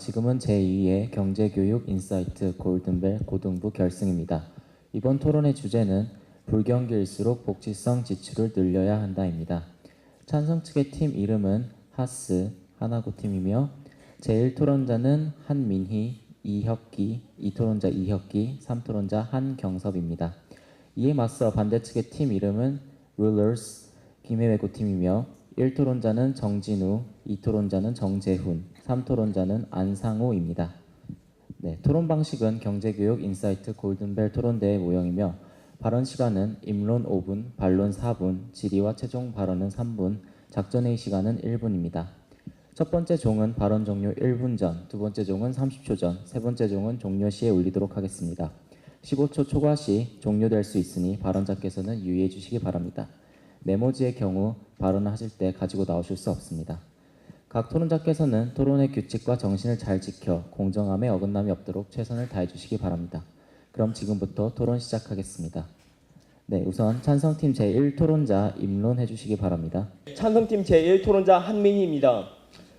지금은 제2회 경제교육 인사이트 골든벨 고등부 결승입니다. 이번 토론의 주제는 불경기일수록 복지성 지출을 늘려야 한다입니다. 찬성 측의 팀 이름은 하스, 하나고 팀이며 제1토론자는 한민희, 이혁기, 2토론자 이혁기, 3토론자 한경섭입니다. 이에 맞서 반대 측의 팀 이름은 룰러스, 김해외고 팀이며 1토론자는 정진우, 2토론자는 정재훈, 3토론자는 안상호입니다. 네, 토론 방식은 경제교육 인사이트 골든벨 토론대회 모형이며 발언 시간은 임론 5분, 반론 4분, 질의와 최종 발언은 3분, 작전회의 시간은 1분입니다. 첫 번째 종은 발언 종료 1분 전, 두 번째 종은 30초 전, 세 번째 종은 종료 시에 울리도록 하겠습니다. 15초 초과 시 종료될 수 있으니 발언자께서는 유의해 주시기 바랍니다. 메모지의 경우 발언하실 때 가지고 나오실 수 없습니다. 각 토론자께서는 토론의 규칙과 정신을 잘 지켜 공정함에 어긋남이 없도록 최선을 다해 주시기 바랍니다. 그럼 지금부터 토론 시작하겠습니다. 네, 우선 찬성팀 제1토론자 임론해 주시기 바랍니다. 찬성팀 제1토론자 한민희입니다.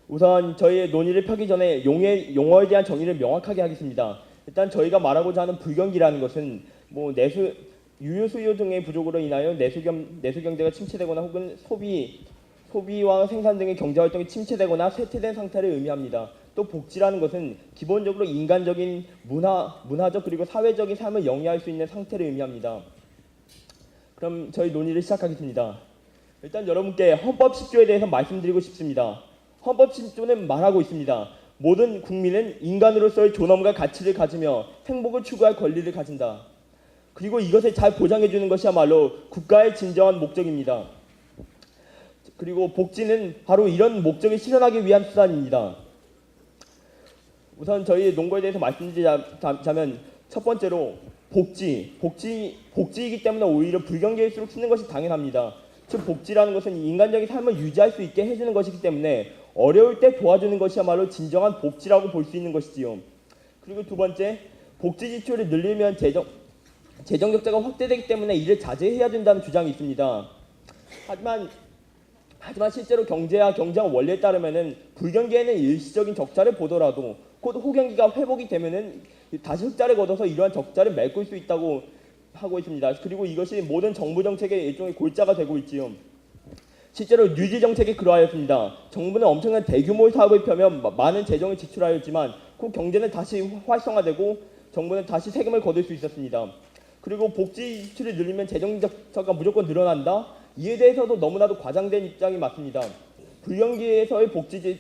우선 저희의 논의를 펴기 전에 용어에 대한 정의를 명확하게 하겠습니다. 일단 저희가 말하고자 하는 불경기라는 것은 유효 수요 등의 부족으로 인하여 내수 경제가 침체되거나 혹은 소비와 생산 등의 경제 활동이 침체되거나 쇠퇴된 상태를 의미합니다. 또 복지라는 것은 기본적으로 인간적인 문화적 그리고 사회적인 삶을 영위할 수 있는 상태를 의미합니다. 그럼 저희 논의를 시작하겠습니다. 일단 여러분께 헌법 10조에 대해서 말씀드리고 싶습니다. 헌법 10조는 말하고 있습니다. 모든 국민은 인간으로서의 존엄과 가치를 가지며 행복을 추구할 권리를 가진다. 그리고 이것을 잘 보장해주는 것이야말로 국가의 진정한 목적입니다. 그리고 복지는 바로 이런 목적을 실현하기 위한 수단입니다. 우선 저희 논거에 대해서 말씀드리자면 첫 번째로 복지이기 때문에 오히려 불경기일수록 쓰는 것이 당연합니다. 즉 복지라는 것은 인간적인 삶을 유지할 수 있게 해주는 것이기 때문에 어려울 때 도와주는 것이야말로 진정한 복지라고 볼 수 있는 것이지요. 그리고 두 번째, 복지 지출을 늘리면 재정 적자가 확대되기 때문에 이를 자제해야 된다는 주장이 있습니다. 하지만 실제로 경제와 원리에 따르면은 불경기에는 일시적인 적자를 보더라도 곧 호경기가 회복이 되면은 다시 흑자를 거둬서 이러한 적자를 메꿀 수 있다고 하고 있습니다. 그리고 이것이 모든 정부 정책의 일종의 골자가 되고 있지요. 실제로 뉴딜 정책이 그러하였습니다. 정부는 엄청난 대규모의 사업을 펴며 많은 재정을 지출하였지만 그 경제는 다시 활성화되고 정부는 다시 세금을 거둘 수 있었습니다. 그리고 복지 지출을 늘리면 재정 적자가 무조건 늘어난다? 이에 대해서도 너무나도 과장된 입장이 맞습니다. 불경기에서의 복지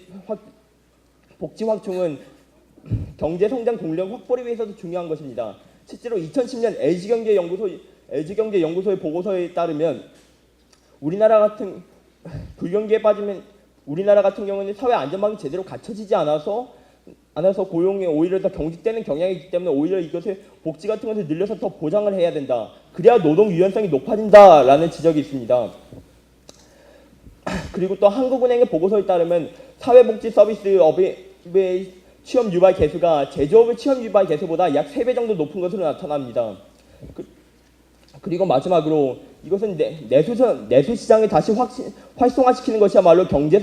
확충은 경제 성장 동력 확보를 위해서도 중요한 것입니다. 실제로 2010년 LG경제연구소의 보고서에 따르면 우리나라 같은 경우는 사회 안전망이 제대로 갖춰지지 않아서 고용에 오히려 더 경직되는 경향이 있기 때문에 오히려 이것을 복지 같은 것을 늘려서 더 보장을 해야 된다. 그래야 노동 유연성이 높아진다라는 지적이 있습니다. 그리고 또 한국은행의 보고서에 따르면 사회복지 서비스업의 취업 유발 개수가 제조업의 취업 유발 개수보다 약 3배 정도 높은 것으로 나타납니다. 그리고 마지막으로 이것은 내수 시장을 다시 활성화시키는 것이야말로 경제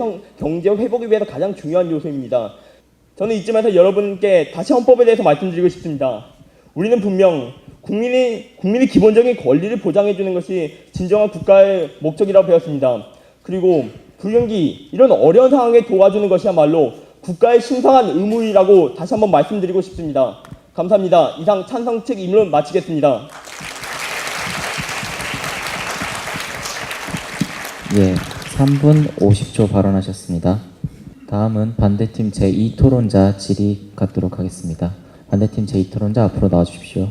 회복을 위해서 가장 중요한 요소입니다. 저는 이쯤에서 여러분께 다시 헌법에 대해서 말씀드리고 싶습니다. 우리는 분명 국민의 기본적인 권리를 보장해주는 것이 진정한 국가의 목적이라고 배웠습니다. 그리고 불경기 이런 어려운 상황에 도와주는 것이야말로 국가의 신성한 의무이라고 다시 한번 말씀드리고 싶습니다. 감사합니다. 이상 찬성 측 임론 마치겠습니다. 예, 3분 50초 발언하셨습니다. 다음은 반대팀 제2토론자 질의 갖도록 하겠습니다. 반대팀 제2토론자 앞으로 나와주십시오.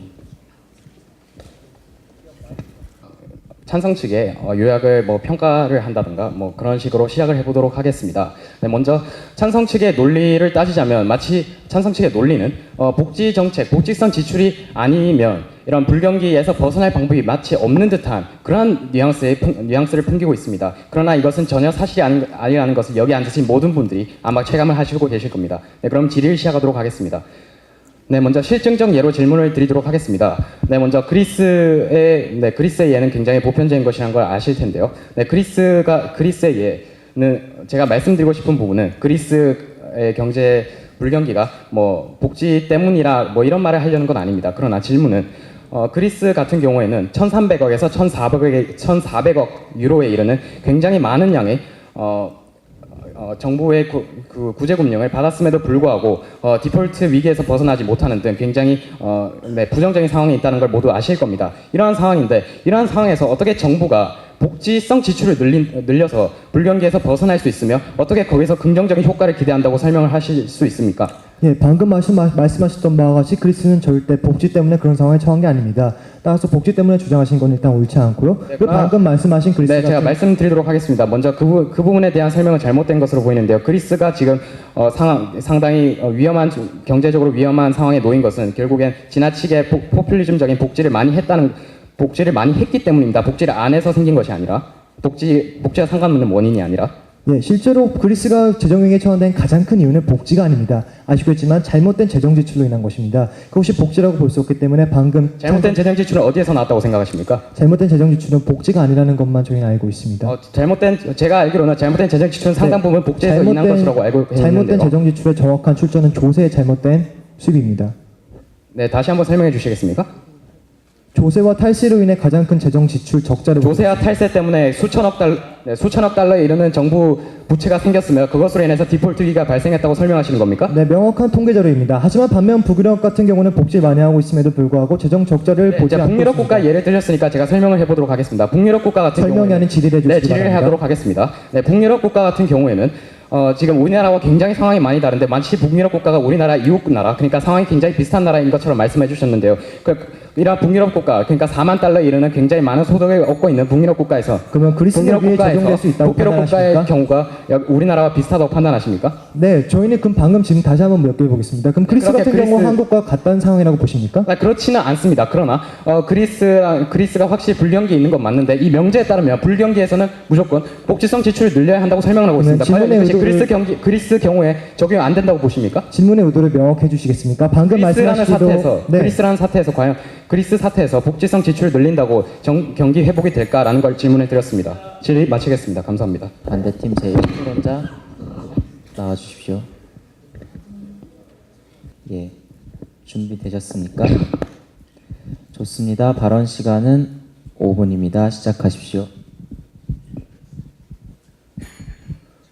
찬성 측에 요약을 평가를 한다든가 그런 식으로 시작을 해보도록 하겠습니다. 네, 먼저 찬성 측의 논리를 따지자면 마치 찬성 측의 논리는 복지 정책, 복지성 지출이 아니면 이런 불경기에서 벗어날 방법이 마치 없는 듯한 그러한 뉘앙스를 풍기고 있습니다. 그러나 이것은 전혀 사실이 아니라는 것을 여기 앉으신 모든 분들이 아마 체감을 하시고 계실 겁니다. 네, 그럼 질의를 시작하도록 하겠습니다. 네, 먼저 실증적 예로 질문을 드리도록 하겠습니다. 네, 먼저 그리스의 예는 굉장히 보편적인 것이라는 걸 아실 텐데요. 네, 그리스의 예는 제가 말씀드리고 싶은 부분은 그리스의 경제 불경기가 뭐 복지 때문이라 뭐 이런 말을 하려는 건 아닙니다. 그러나 질문은 그리스 같은 경우에는 1,300억에서 1,400억 유로에 이르는 굉장히 많은 양의 정부의 구제금융을 받았음에도 불구하고 디폴트 위기에서 벗어나지 못하는 등 굉장히 부정적인 상황에 있다는 걸 모두 아실 겁니다. 이러한 상황인데 이러한 상황에서 어떻게 정부가 복지성 지출을 늘려서 불경기에서 벗어날 수 있으며 어떻게 거기서 긍정적인 효과를 기대한다고 설명을 하실 수 있습니까? 예, 방금 말씀하셨던 바와 같이 그리스는 절대 복지 때문에 그런 상황에 처한 게 아닙니다. 따라서 복지 때문에 주장하신 건 일단 옳지 않고요. 그리고 방금 말씀하신 그리스 네, 제가 말씀드리도록 하겠습니다. 먼저 그 부분에 대한 설명은 잘못된 것으로 보이는데요. 그리스가 지금 상당히 경제적으로 위험한 상황에 놓인 것은 결국엔 지나치게 포퓰리즘적인 복지를 많이 했기 때문입니다. 복지를 안 해서 생긴 것이 아니라 복지와 상관없는 원인이 아니라. 예, 실제로 그리스가 재정위기에 처한된 가장 큰 이유는 복지가 아닙니다. 아시겠지만 잘못된 재정 지출로 인한 것입니다. 그것이 복지라고 볼 수 없기 때문에 방금 잘못된 재정 지출은 어디에서 나왔다고 생각하십니까? 잘못된 재정 지출은 복지가 아니라는 것만 저희는 알고 있습니다. 제가 알기로는 잘못된 재정 지출은 상당 부분 복지에서 인한 것이라고 알고 있는데요. 잘못된 재정 지출의 정확한 출처는 조세의 잘못된 수입입니다. 네, 다시 한번 설명해 주시겠습니까? 조세와 탈세로 인해 가장 큰 재정 지출 적자를 조세와 탈세 때문에 수천억 달러에 이르는 정부 부채가 생겼으며 그것으로 인해서 디폴트 위기가 발생했다고 설명하시는 겁니까? 네, 명확한 통계 자료입니다. 하지만 반면 북유럽 같은 경우는 복지를 많이 하고 있음에도 불구하고 재정 적자를 보지 않고 북유럽 있습니다. 국가 예를 들렸으니까 제가 설명을 해보도록 하겠습니다. 북유럽 국가 같은 설명이 경우에는 아닌 질의를 해주시기 질의를 바랍니다. 하도록 하겠습니다. 네, 북유럽 국가 같은 경우에는 지금 우리나라와 굉장히 상황이 많이 다른데 마치 북유럽 국가가 우리나라 이웃 나라, 그러니까 상황이 굉장히 비슷한 나라인 것처럼 말씀해 주셨는데요. 이러한 북유럽 국가, 그러니까 4만 달러에 이르는 굉장히 많은 소득을 얻고 있는 북유럽 국가에서 그러면 그리스 위기에 적용될 수 있다고 북유럽 국가의 판단하십니까? 경우가 우리나라와 비슷하다고 판단하십니까? 네, 저희는 그럼 방금 지금 다시 한번 여쭤보겠습니다. 그럼 그리스 그렇게 같은 경우 한국과 같다는 상황이라고 보십니까? 그렇지는 않습니다. 그러나 그리스가 확실히 불경기에 있는 건 맞는데 이 명제에 따르면 불경기에서는 무조건 복지성 지출을 늘려야 한다고 설명을 하고 있습니다. 과연 이것이 그리스 경우에 적용 안 된다고 보십니까? 질문의 의도를 명확해 주시겠습니까? 방금 말씀하시기도 그리스라는 사태에서 과연 그리스 사태에서 복지성 지출을 늘린다고 경기 회복이 될까라는 걸 질문을 드렸습니다. 질의 마치겠습니다. 감사합니다. 반대팀 제1토론자 나와주십시오. 예, 준비되셨습니까? 좋습니다. 발언 시간은 5분입니다. 시작하십시오.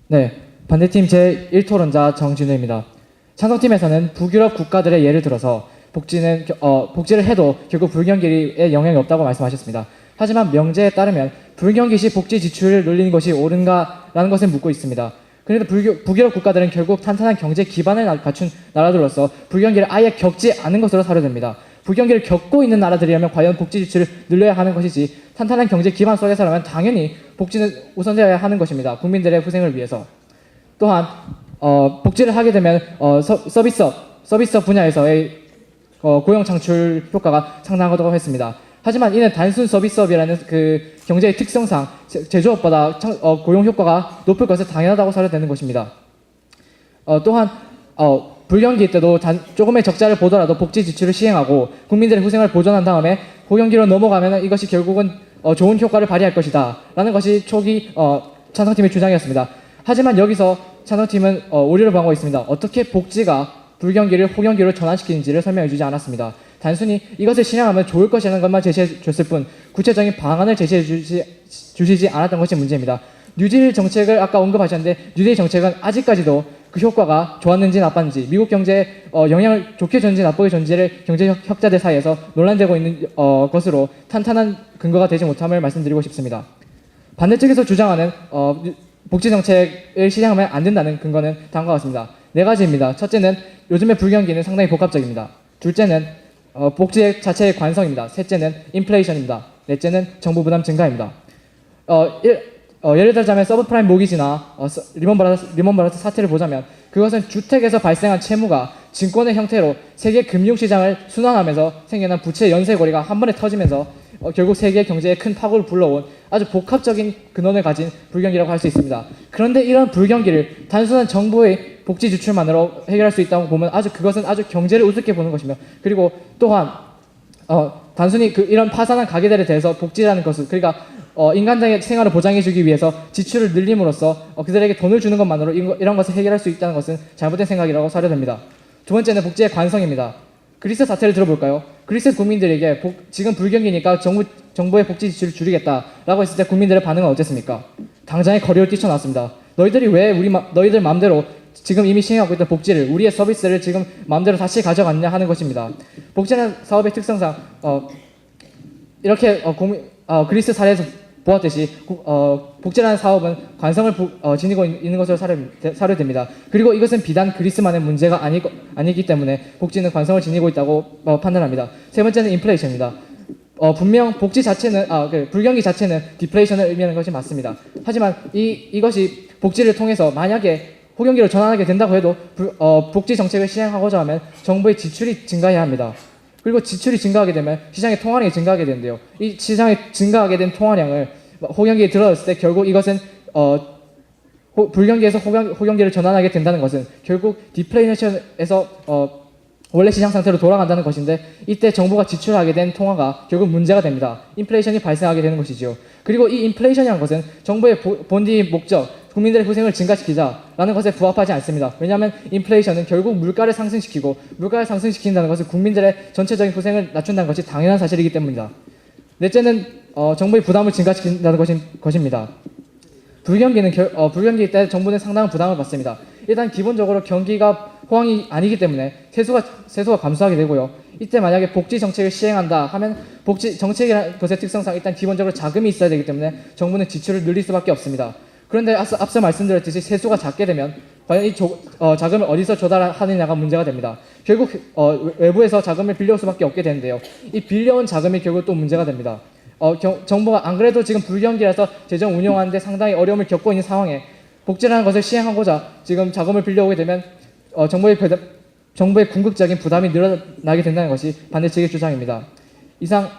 네, 반대팀 제1토론자 정진우입니다. 찬성팀에서는 북유럽 국가들의 예를 들어서 복지를 해도 결국 불경기에 영향이 없다고 말씀하셨습니다. 하지만 명제에 따르면 불경기 시 복지 지출을 늘리는 것이 옳은가라는 것을 묻고 있습니다. 그런데 북유럽 국가들은 결국 탄탄한 경제 기반을 갖춘 나라들로서 불경기를 아예 겪지 않은 것으로 사료됩니다. 불경기를 겪고 있는 나라들이라면 과연 복지 지출을 늘려야 하는 것이지 탄탄한 경제 기반 속에서라면 당연히 복지는 우선되어야 하는 것입니다. 국민들의 후생을 위해서. 또한 복지를 하게 되면 서비스업 분야에서의 고용 창출 효과가 상당하다고 했습니다. 하지만 이는 단순 서비스업이라는 그 경제의 특성상 제조업보다 고용 효과가 높을 것은 당연하다고 사료되는 것입니다. 또한 불경기 때도 조금의 적자를 보더라도 복지 지출을 시행하고 국민들의 후생을 보존한 다음에 고경기로 넘어가면 이것이 결국은 좋은 효과를 발휘할 것이다 라는 것이 초기 찬성팀의 주장이었습니다. 하지만 여기서 찬성팀은 오류를 범하고 있습니다. 어떻게 복지가 불경기를 호경기로 전환시키는지를 설명해 주지 않았습니다. 단순히 이것을 실행하면 좋을 것이라는 것만 제시해 줬을 뿐 구체적인 방안을 제시해 주시지 않았던 것이 문제입니다. 뉴딜 정책을 아까 언급하셨는데 뉴딜 정책은 아직까지도 그 효과가 좋았는지 나빴는지 미국 경제에 영향을 좋게 줬는지 나쁘게 줬는지를 경제학자들 사이에서 논란되고 있는 것으로 탄탄한 근거가 되지 못함을 말씀드리고 싶습니다. 반대쪽에서 주장하는 복지 정책을 시행하면 안 된다는 근거는 다음과 같습니다. 네 가지입니다. 첫째는 요즘의 불경기는 상당히 복합적입니다. 둘째는 복지 자체의 관성입니다. 셋째는 인플레이션입니다. 넷째는 정부 부담 증가입니다. 예를 들자면 서브프라임 모기지나 리먼 브라더스 사태를 보자면 그것은 주택에서 발생한 채무가 증권의 형태로 세계 금융시장을 순환하면서 생겨난 부채 연쇄고리가 한 번에 터지면서 결국 세계 경제에 큰 파고를 불러온 아주 복합적인 근원을 가진 불경기라고 할 수 있습니다. 그런데 이런 불경기를 단순한 정부의 복지 지출만으로 해결할 수 있다고 보면 그것은 아주 경제를 우습게 보는 것이며 그리고 또한 단순히 이런 파산한 가게들에 대해서 복지라는 것을 그러니까 인간적인 생활을 보장해주기 위해서 지출을 늘림으로써 그들에게 돈을 주는 것만으로 이런 것을 해결할 수 있다는 것은 잘못된 생각이라고 사료됩니다. 두 번째는 복지의 관성입니다. 그리스 사태를 들어볼까요? 그리스 국민들에게 지금 불경기니까 정부의 복지 지출을 줄이겠다라고 했을 때 국민들의 반응은 어땠습니까? 당장에 거리로 뛰쳐나왔습니다. 너희들이 왜 너희들 마음대로 지금 이미 시행하고 있던 복지를 우리의 서비스를 지금 마음대로 다시 가져갔냐 하는 것입니다. 복지라는 사업의 특성상 이렇게 그리스 사례에서 보았듯이 복지라는 사업은 관성을 지니고 있는 것으로 사료됩니다. 그리고 이것은 비단 그리스만의 문제가 아니기 때문에 복지는 관성을 지니고 있다고 판단합니다. 세 번째는 인플레이션입니다. 분명 복지 자체는 불경기 자체는 디플레이션을 의미하는 것이 맞습니다. 하지만 이것이 복지를 통해서 만약에 호경기로 전환하게 된다고 해도 복지 정책을 시행하고자 하면 정부의 지출이 증가해야 합니다. 그리고 지출이 증가하게 되면 시장의 통화량이 증가하게 되는데요. 이 시장에 증가하게 된 통화량을 호경기에 들어갔을 때 결국 이것은 불경기에서 호경기를 전환하게 된다는 것은 결국 디플레이션에서 원래 시장 상태로 돌아간다는 것인데 이때 정부가 지출하게 된 통화가 결국 문제가 됩니다. 인플레이션이 발생하게 되는 것이죠. 그리고 이 인플레이션이라는 것은 정부의 본디 목적 국민들의 고생을 증가시키자라는 것에 부합하지 않습니다. 왜냐하면 인플레이션은 결국 물가를 상승시키고 물가를 상승시킨다는 것은 국민들의 전체적인 고생을 낮춘다는 것이 당연한 사실이기 때문입니다. 넷째는 정부의 부담을 증가시킨다는 것입니다. 불경기 때 정부는 상당한 부담을 받습니다. 일단 기본적으로 경기가 호황이 아니기 때문에 세수가 감소하게 되고요. 이때 만약에 복지 정책을 시행한다 하면 복지 정책이라는 것의 특성상 일단 기본적으로 자금이 있어야 되기 때문에 정부는 지출을 늘릴 수밖에 없습니다. 그런데 앞서 말씀드렸듯이 세수가 작게 되면 과연 이 자금을 어디서 조달하느냐가 문제가 됩니다. 결국 외부에서 자금을 빌려올 수밖에 없게 되는데요. 이 빌려온 자금이 결국 또 문제가 됩니다. 정부가 안 그래도 지금 불경기라서 재정 운영하는데 상당히 어려움을 겪고 있는 상황에 복지라는 것을 시행하고자 지금 자금을 빌려오게 되면 정부의 궁극적인 부담이 늘어나게 된다는 것이 반대 측의 주장입니다. 이상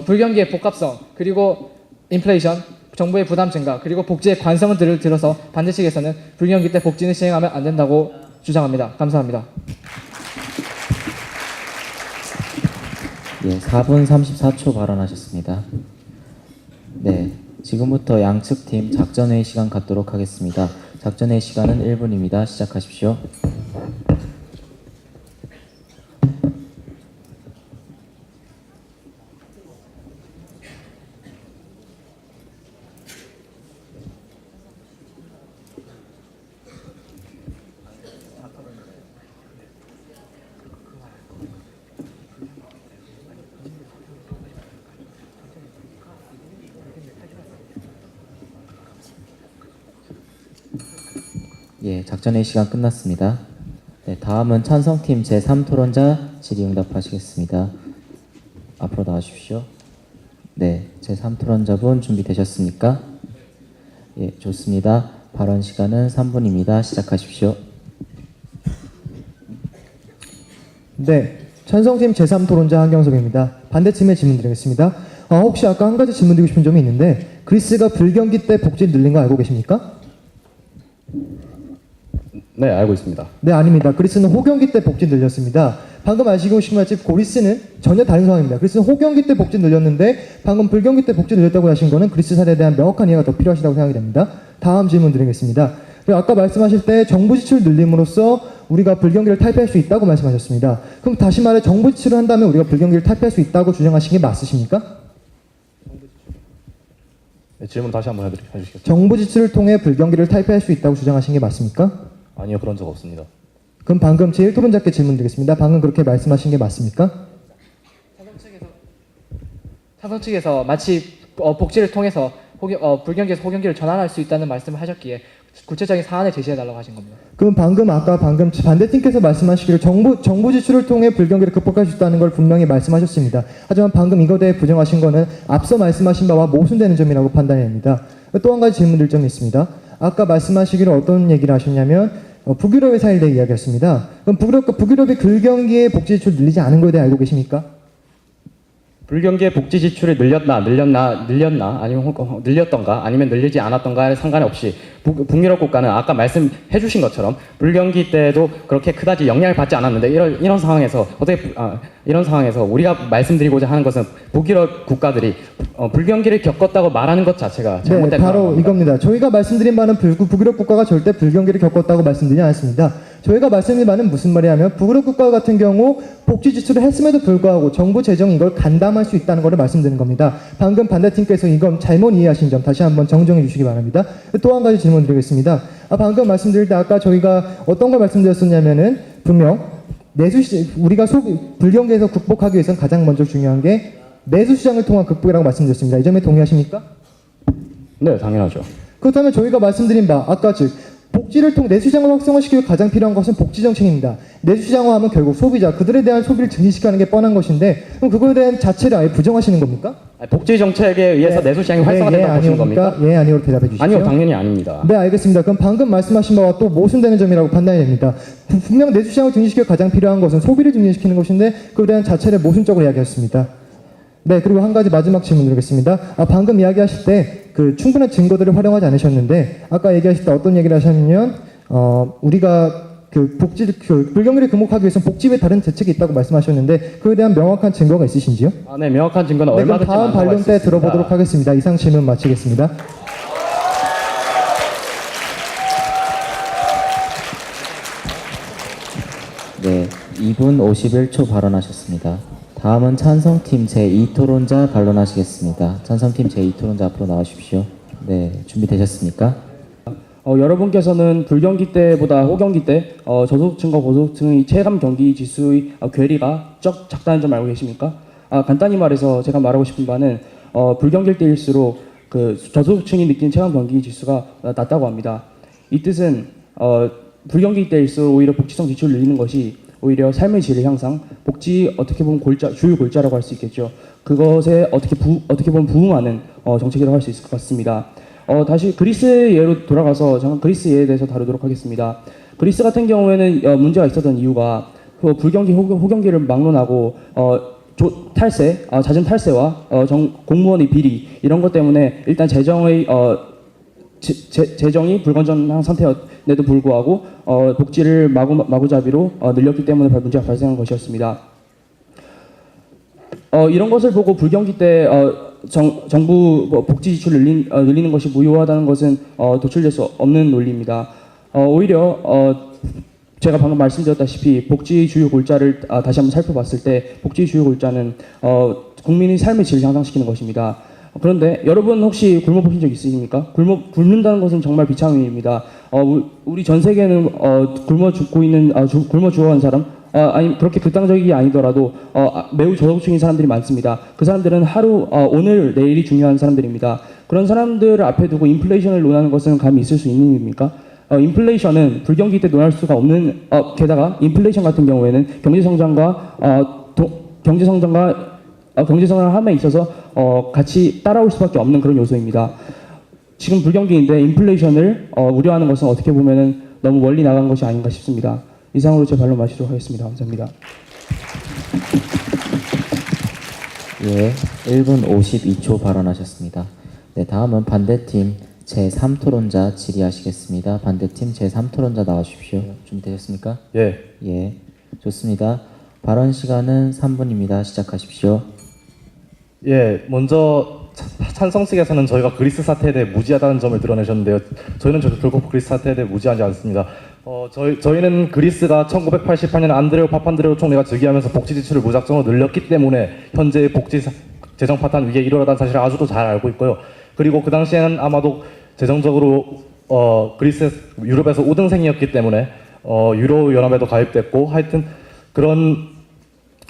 불경기의 복합성 그리고 인플레이션 정부의 부담 증가 그리고 복지의 관성을 들어서 반대 측에서는 불경기 때 복지는 시행하면 안 된다고 주장합니다. 감사합니다. 예, 4분 34초 발언하셨습니다. 네, 지금부터 양측 팀 작전회의 시간 갖도록 하겠습니다. 작전회의 시간은 1분입니다. 시작하십시오. 예, 작전회의 시간 끝났습니다. 네, 다음은 찬성팀 제3토론자 질의응답하시겠습니다. 앞으로 나와주십시오. 네, 제3토론자분 준비되셨습니까? 예, 좋습니다. 발언 시간은 3분입니다. 시작하십시오. 네, 찬성팀 제3토론자 한경섭입니다. 반대팀에 질문 드리겠습니다. 혹시 아까 한 가지 질문 드리고 싶은 점이 있는데 그리스가 불경기 때 복지를 늘린 거 알고 계십니까? 네, 알고 있습니다. 네, 아닙니다. 그리스는 호경기 때 복지 늘렸습니다. 방금 아시고 계신 것처럼 그리스는 전혀 다른 상황입니다. 그리스는 호경기 때 복지 늘렸는데 방금 불경기 때 복지 늘렸다고 하신 거는 그리스 사례에 대한 명확한 이해가 더 필요하시다고 생각이 됩니다. 다음 질문 드리겠습니다. 그리고 아까 말씀하실 때 정부 지출 늘림으로써 우리가 불경기를 탈피할 수 있다고 말씀하셨습니다. 그럼 다시 말해 정부 지출을 한다면 우리가 불경기를 탈피할 수 있다고 주장하신 게 맞으십니까? 네, 질문 다시 한번 해주시겠습니다. 정부 지출을 통해 불경기를 탈피할 수 있다고 주장하신 게 맞습니까? 아니요, 그런 적 없습니다. 그럼 방금 제1토론자께 질문 드리겠습니다. 방금 그렇게 말씀하신 게 맞습니까? 찬성 측에서 마치 복지를 통해서 불경기에서 호경기를 전환할 수 있다는 말씀을 하셨기에 구체적인 사안을 제시해달라고 하신 겁니다. 그럼 방금 반대팀께서 말씀하시기를 정부 지출을 통해 불경기를 극복할 수 있다는 걸 분명히 말씀하셨습니다. 하지만 방금 이거에 대해 부정하신 거는 앞서 말씀하신 바와 모순되는 점이라고 판단이 됩니다. 또 한 가지 질문 드릴 점이 있습니다. 아까 말씀하시기를 어떤 얘기를 하셨냐면 북유럽의 사례에 대해 이야기했습니다. 그럼 북유럽이 불경기에 복지 지출을 늘리지 않은 것에 대해 알고 계십니까? 불경기의 복지 지출이 늘렸나 아니면 늘렸던가 아니면 늘리지 않았던가에 상관없이 북유럽 국가는 아까 말씀해 주신 것처럼 불경기 때도 그렇게 그다지 영향을 받지 않았는데 이런 상황에서 이런 상황에서 우리가 말씀드리고자 하는 것은 북유럽 국가들이 불경기를 겪었다고 말하는 것 자체가 네, 잘못된 바로 겁니다. 이겁니다. 저희가 말씀드린 바는 북유럽 국가가 절대 불경기를 겪었다고 말씀드리지 않았습니다. 저희가 말씀드린 바는 무슨 말이냐면 북유럽 국가 같은 경우 복지 지출을 했음에도 불구하고 정부 재정이 이걸 감당할 수 있다는 것을 말씀드리는 겁니다. 방금 반대팀께서 이건 잘못 이해하신 점 다시 한번 정정해 주시기 바랍니다. 또 한 가지 질문 드리겠습니다. 방금 말씀드릴 때 아까 저희가 어떤 걸 말씀드렸었냐면은 분명 우리가 불경기에서 극복하기 위해서는 가장 먼저 중요한 게 내수시장을 통한 극복이라고 말씀드렸습니다. 이 점에 동의하십니까? 네, 당연하죠. 그렇다면 저희가 말씀드린 바 아까 즉 복지를 통해 내수시장을 활성화시키기 위해 가장 필요한 것은 복지 정책입니다. 내수시장화하면 결국 소비자 그들에 대한 소비를 증식시키는 게 뻔한 것인데 그럼 그거에 대한 자체를 아예 부정하시는 겁니까? 복지 정책에 의해서 내수시장이 활성화된다고 보시는 겁니까? 예, 아니오로 대답해 주시죠. 아니요, 당연히 아닙니다. 네, 알겠습니다. 그럼 방금 말씀하신 바와 또 모순되는 점이라고 판단이 됩니다. 분명 내수시장을 증진시키기 가장 필요한 것은 소비를 증진시키는 것인데 그에 대한 자체를 모순적으로 이야기했습니다. 네, 그리고 한 가지 마지막 질문 드리겠습니다. 방금 이야기하실 때 그 충분한 증거들을 활용하지 않으셨는데 아까 얘기하실 때 어떤 얘기를 하셨냐면 우리가 그 불경기를 극복하기 위해서는 복지 외 다른 대책이 있다고 말씀하셨는데 그에 대한 명확한 증거가 있으신지요? 네, 명확한 증거는 네, 그럼 얼마든지 다음 만들어갈 반론 수 때 있습니다. 들어보도록 하겠습니다. 이상 질문 마치겠습니다. 네, 2분 51초 발언하셨습니다. 다음은 찬성팀 제2토론자 반론하시겠습니다. 찬성팀 제2토론자 앞으로 나와주십시오. 네, 준비되셨습니까? 여러분께서는 불경기 때보다 호경기 때 저소득층과 고소득층의 체감 경기 지수의 괴리가 작다는 점 알고 계십니까? 간단히 말해서 제가 말하고 싶은 바는 불경기일 때일수록 그 저소득층이 느끼는 체감 경기 지수가 낮다고 합니다. 이 뜻은 불경기일 때일수록 오히려 복지성 지출을 늘리는 것이 오히려 삶의 질의 향상, 복지 어떻게 보면 주요 골자라고 할 수 있겠죠. 그것에 어떻게 보면 부응하는 정책이라고 할 수 있을 것 같습니다. 다시 그리스 예로 돌아가서 잠깐 그리스 예에 대해서 다루도록 하겠습니다. 그리스 같은 경우에는 문제가 있었던 이유가 그 불경기 호경기를 막론하고 잦은 탈세와 공무원의 비리 이런 것 때문에 일단 재정이 불건전한 상태였는데도 불구하고 복지를 마구잡이로 늘렸기 때문에 문제가 발생한 것이었습니다. 이런 것을 보고 불경기 때 정부 복지 지출을 늘리는 것이 무효하다는 것은 도출될 수 없는 논리입니다. 오히려 제가 방금 말씀드렸다시피 복지 주요 골자를 다시 한번 살펴봤을 때 복지 주요 골자는 국민의 삶의 질을 향상시키는 것입니다. 그런데 여러분 혹시 굶어보신 적 있으십니까? 굶는다는 것은 정말 비참한 일입니다. 우리 전 세계는 굶어 죽어간 사람, 아니 그렇게 극단적이 아니더라도 매우 저소득층인 사람들이 많습니다. 그 사람들은 오늘 내일이 중요한 사람들입니다. 그런 사람들을 앞에 두고 인플레이션을 논하는 것은 감히 있을 수 있는 일입니까? 인플레이션은 불경기 때 논할 수가 없는 게다가 인플레이션 같은 경우에는 경제성장을 함에 있어서 같이 따라올 수밖에 없는 그런 요소입니다. 지금 불경기인데 인플레이션을 우려하는 것은 어떻게 보면은 너무 멀리 나간 것이 아닌가 싶습니다. 이상으로 제 반론 마치도록 하겠습니다. 감사합니다. 예, 1분 52초 발언하셨습니다. 네, 다음은 반대팀 제3토론자 질의하시겠습니다. 반대팀 제3토론자 나와주십시오. 준비되셨습니까? 예. 예, 좋습니다. 발언 시간은 3분입니다. 시작하십시오. 예, 먼저 찬성 측에서는 저희가 그리스 사태에 대해 무지하다는 점을 드러내셨는데요. 저희는 결국 그리스 사태에 대해 무지하지 않습니다. 저희는 그리스가 1988년 안드레오 파판드레오 총리가 즉위하면서 복지 지출을 무작정으로 늘렸기 때문에 현재의 복지 재정 파탄 위기에 이르렀다는 사실을 아주도 잘 알고 있고요. 그리고 그 당시에는 아마도 재정적으로 유럽에서 5등생이었기 때문에 유로 연합에도 가입됐고 하여튼 그런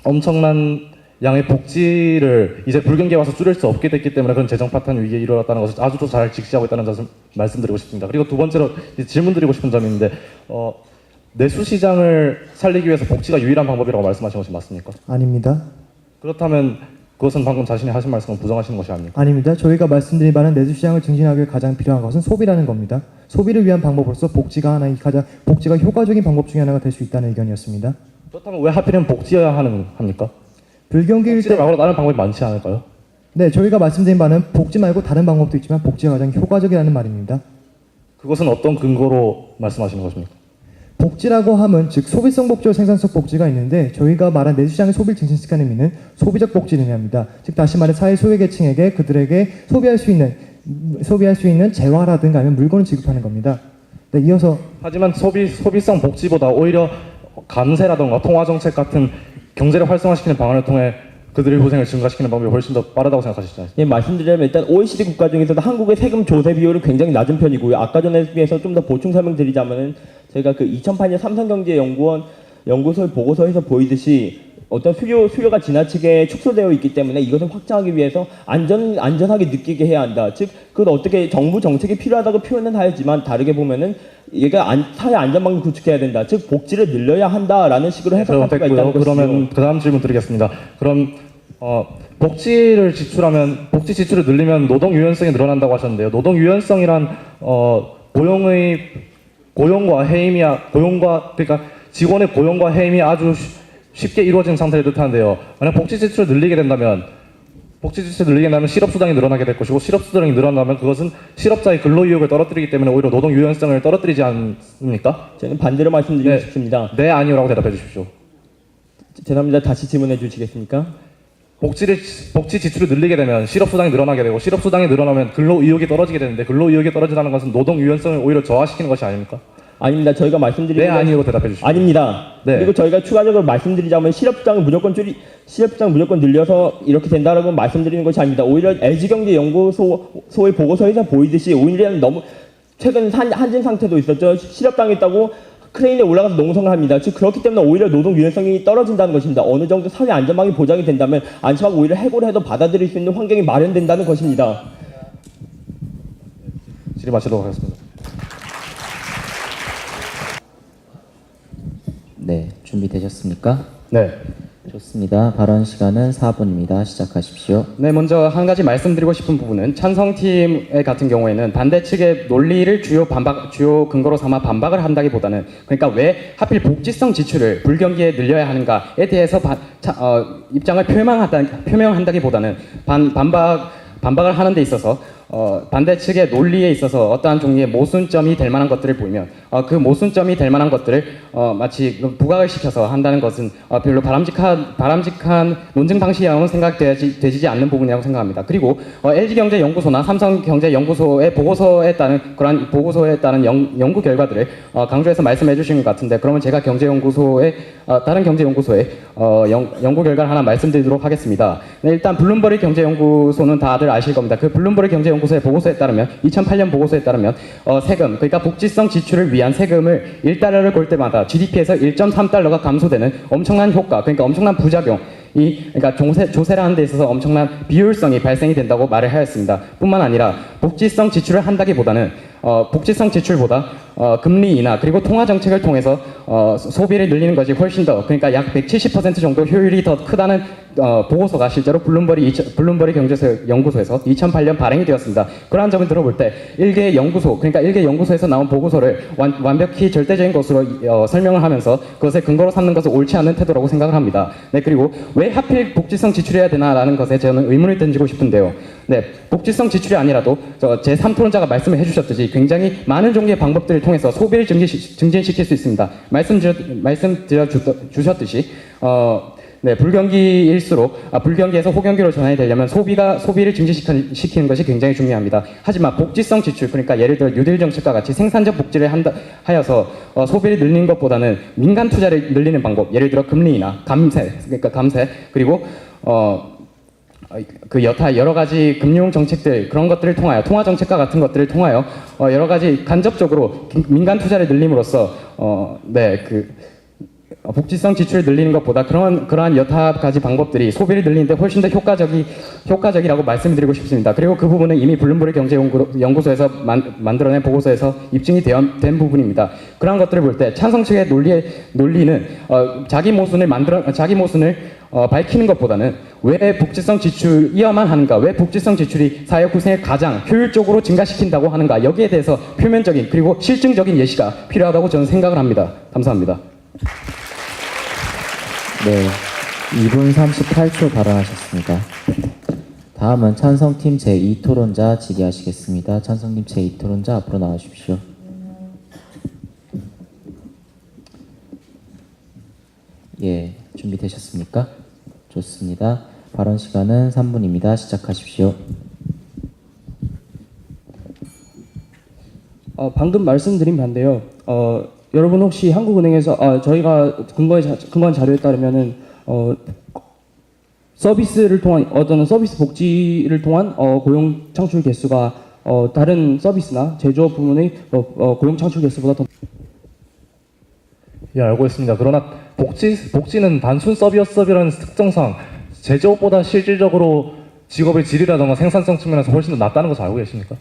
엄청난 양의 복지를 이제 불경기에 와서 줄일 수 없게 됐기 때문에 그런 재정 파탄 위기에 이르렀다는 것을 아주도 잘 직시하고 있다는 점을 말씀드리고 싶습니다. 그리고 두 번째로 질문드리고 싶은 점이 있는데 내수 시장을 살리기 위해서 복지가 유일한 방법이라고 말씀하신 것이 맞습니까? 아닙니다. 그렇다면 그것은 방금 자신이 하신 말씀을 부정하시는 것이 아닙니까? 아닙니다. 저희가 말씀드린 바는 내수시장을 증진하기 위해 가장 필요한 것은 소비라는 겁니다. 소비를 위한 방법으로서 복지가 효과적인 방법 중에 하나가 될 수 있다는 의견이었습니다. 그렇다면 왜 하필이면 복지여야 합니까? 불경기일 복지를 때 말고 다른 방법이 많지 않을까요? 네, 저희가 말씀드린 바는 복지 말고 다른 방법도 있지만 복지가 가장 효과적이라는 말입니다. 그것은 어떤 근거로 말씀하시는 것입니까? 복지라고 하면 즉 소비성 복지와 생산성 복지가 있는데 저희가 말한 내수시장의 소비를 증진시키는 의미는 소비적 복지를 의미합니다. 즉 다시 말해 사회 소외계층에게 그들에게 소비할 수 있는 재화라든가 아니면 물건을 지급하는 겁니다. 네, 이어서 하지만 소비성 복지보다 오히려 감세라던가 통화정책 같은 경제를 활성화시키는 방안을 통해 그들의 고생을 증가시키는 방법이 훨씬 더 빠르다고 생각하시지 않습니까? 예, 말씀드리자면 일단 OECD 국가 중에서도 한국의 세금 조세 비율은 굉장히 낮은 편이고요. 아까 전에 비해서 좀 더 보충 설명드리자면은 저희가 그 2008년 삼성경제연구원 연구소의 보고서에서 보이듯이 어떤 수요가 지나치게 축소되어 있기 때문에 이것을 확장하기 위해서 안전하게 느끼게 해야 한다. 즉, 그건 어떻게 정부 정책이 필요하다고 표현은 하지만 다르게 보면은 얘가 사회 안전망을 구축해야 된다. 즉, 복지를 늘려야 한다라는 식으로 해석할 수가 있다는 것이죠. 그러면 그 다음 질문 드리겠습니다. 그럼 복지 지출을 늘리면 노동 유연성이 늘어난다고 하셨는데요. 노동 유연성이란 그러니까 직원의 고용과 해임이 아주 쉽게 이루어진 상태를 뜻하는데요. 만약 복지 지출을 늘리게 된다면 실업 수당이 늘어나게 될 것이고 실업 수당이 늘어나면 그것은 실업자의 근로 의욕을 떨어뜨리기 때문에 오히려 노동 유연성을 떨어뜨리지 않습니까? 저는 반대로 말씀드리고 싶습니다. 네, 아니요라고 대답해 주십시오. 죄송합니다. 다시 질문해 주시겠습니까? 복지 지출을 늘리게 되면 실업 수당이 늘어나게 되고 실업 수당이 늘어나면 근로 의욕이 떨어지게 되는데 근로 의욕이 떨어진다는 것은 노동 유연성을 오히려 저하시키는 것이 아닙니까? 아닙니다. 저희가 말씀드리는 네, 아니요로 대답해 주십시오. 아닙니다. 네. 그리고 저희가 추가적으로 말씀드리자면 실업수당을 무조건 늘려서 이렇게 된다라고 말씀드리는 것이 아닙니다. 오히려 LG경제연구소의 보고서에서 보이듯이 오히려 너무 최근 한진 상태도 있었죠. 실업당했다고 크레인에 올라가서 농성을 합니다. 즉 그렇기 때문에 오히려 노동 유연성이 떨어진다는 것입니다. 어느 정도 사회 안전망이 보장이 된다면 안심하고 오히려 해고를 해도 받아들일 수 있는 환경이 마련된다는 것입니다. 질의 마치도록 하겠습니다. 네, 준비되셨습니까? 네. 좋습니다. 발언 시간은 4분입니다. 시작하십시오. 네, 먼저 한 가지 말씀드리고 싶은 부분은 찬성팀 같은 경우에는 반대 측의 논리를 주요 근거로 삼아 반박을 한다기보다는 그러니까 왜 하필 복지성 지출을 불경기에 늘려야 하는가에 대해서 입장을 표명한다기보다는 반박을 하는 데 있어서 반대 측의 논리에 있어서 어떠한 종류의 모순점이 될 만한 것들을 보이면 그 모순점이 될 만한 것들을 마치 부각을 시켜서 한다는 것은 별로 바람직한 논증 방식이라고는 생각되지 않는 부분이라고 생각합니다. 그리고 LG경제연구소나 삼성경제연구소의 보고서에 따른 연구 결과들을 강조해서 말씀해 주신 것 같은데 그러면 제가 다른 경제연구소의 연구 결과를 하나 말씀드리도록 하겠습니다. 네, 일단 블룸버리 경제연구소는 다들 아실 겁니다. 그 블룸버리 경제연구소의 보고서에 따르면 2008년 보고서에 따르면 세금 그러니까 복지성 지출을 위한 세금을 1달러를 걸 때마다 GDP에서 1.3달러가 감소되는 엄청난 효과 그러니까 엄청난 부작용이 그러니까 조세를 하는 데 있어서 엄청난 비효율성이 발생이 된다고 말을 하였습니다. 뿐만 아니라 복지성 지출을 한다기보다는 복지성 지출보다 금리 인하 그리고 통화 정책을 통해서 소비를 늘리는 것이 훨씬 더 그러니까 약 170% 정도 효율이 더 크다는 보고서가 실제로 블룸버리 경제연구소에서 2008년 발행이 되었습니다. 그러한 점을 들어볼 때 일개 연구소에서 나온 보고서를 완벽히 절대적인 것으로 설명을 하면서 그것을 근거로 삼는 것은 옳지 않은 태도라고 생각을 합니다. 네, 그리고 왜 하필 복지성 지출해야 되나라는 것에 저는 의문을 던지고 싶은데요. 네, 복지성 지출이 아니라도 제3토론자가 말씀을 해주셨듯이 굉장히 많은 종류의 방법들을 통해서 소비를 증진시킬 수 있습니다. 말씀드려 주셨듯이 네, 불경기에서 호경기로 전환이 되려면 소비를 증진시키는 것이 굉장히 중요합니다. 하지만 복지성 지출, 그러니까 예를 들어 뉴딜 정책과 같이 생산적 복지를 하여서 소비를 늘리는 것보다는 민간 투자를 늘리는 방법, 예를 들어 금리 인하, 감세, 그리고 그 여러 가지 금융 정책들 그런 것들을 통하여 통화 정책과 같은 것들을 통하여 여러 가지 간접적으로 민간 투자를 늘림으로써 복지성 지출을 늘리는 것보다 그러한 여타 가지 방법들이 소비를 늘리는데 훨씬 더 효과적이라고 말씀드리고 싶습니다. 그리고 그 부분은 이미 블룸버리 경제연구소에서 만들어낸 보고서에서 입증이 된 부분입니다. 그러한 것들을 볼 때 찬성 측의 논리는 자기 모순을 밝히는 것보다는 왜 복지성 지출이어야만 하는가, 왜 복지성 지출이 사회 구성을 가장 효율적으로 증가시킨다고 하는가, 여기에 대해서 표면적인 그리고 실증적인 예시가 필요하다고 저는 생각을 합니다. 감사합니다. 네, 2분 38초 발언하셨습니다. 다음은 찬성팀 제2토론자 질의하시겠습니다. 찬성팀 제2토론자 앞으로 나와주십시오. 예, 준비되셨습니까? 좋습니다. 발언 시간은 3분입니다. 시작하십시오. 방금 말씀드린 반대요. 여러분 혹시 한국은행에서 저희가 근거한 자료에 따르면은 서비스를 통한 어떤 서비스 복지를 통한 고용 창출 개수가 다른 서비스나 제조업 부문의 고용 창출 개수보다 더 예, 알고 있습니다. 그러나 복지는 단순 서비스업이라는 특성상 제조업보다 실질적으로 직업의 질이라든가 생산성 측면에서 훨씬 더 낫다는 것을 알고 계십니까?